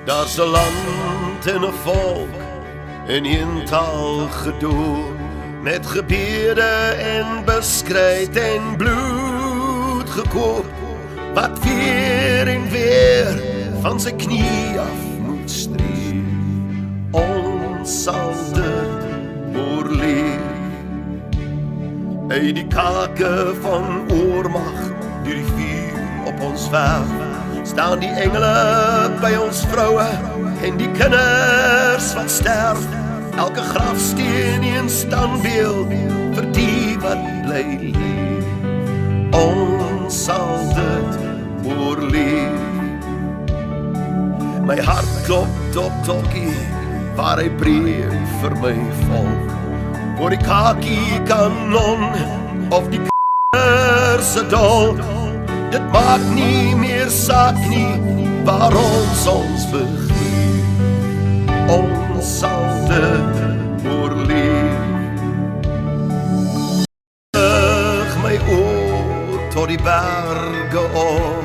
Daar's 'n land en 'n volk en een taal gedoe, met gebede en beskryd en bloed gekoop, wat weer en weer van sy knie af moet streef. Ons sal dit oorleef. Uit die kake van oormag, deur die vuur op ons weg, staan die engele by ons vroue en die kinders wat sterf. Elke grafsteen een standbeeld vir die wat bly leef. Ons sal dit oorleef. My hart klop op tokkie, waar hy breek vir my vol. Voor die kakie kanon, of die k***erse dol. Dit maak nie meer saak nie, waar ons begin. Ons sal dit oorleef. Lig my oor tot die berge op.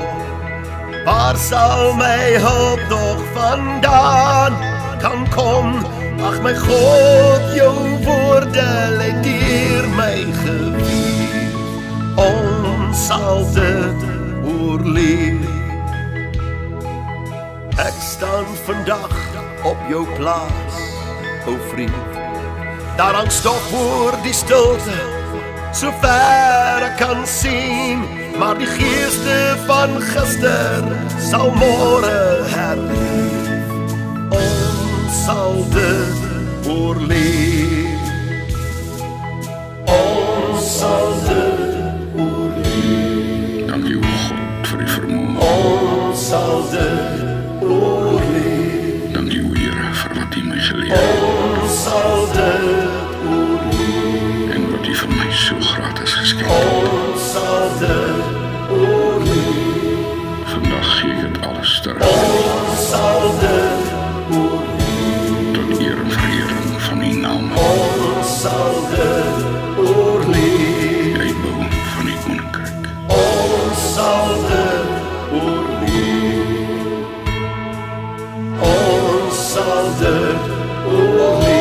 Waar sal my hulp nog vandaan kan kom? Ag my God, jou woorde lê deur my gebied. Ons sal dit oorleef. Ek staan vandag op jou plaas, o vriend. Daar hang stof oor die stilte, so ver ek kan sien, maar die geeste van gister sal môre herleef. Ons sal dit oorleef. Ons sal dit oorleef. Dankie o God vir die vermoë. Ons sal dit oorleef. Dankie o Here vir wat U my geleer het. Ons sal dit oorleef. En wat U vir my so gratis geskenk het. Ons sal dit oorleef. Vandag gee ek dit alles terug. Ons sal dit oorleef. Tot eer en verering van U naam. Ons sal dit oorleef. Die uitbou van die koninkryk. Ons sal dit oorleef. Ons sal dit oorleef.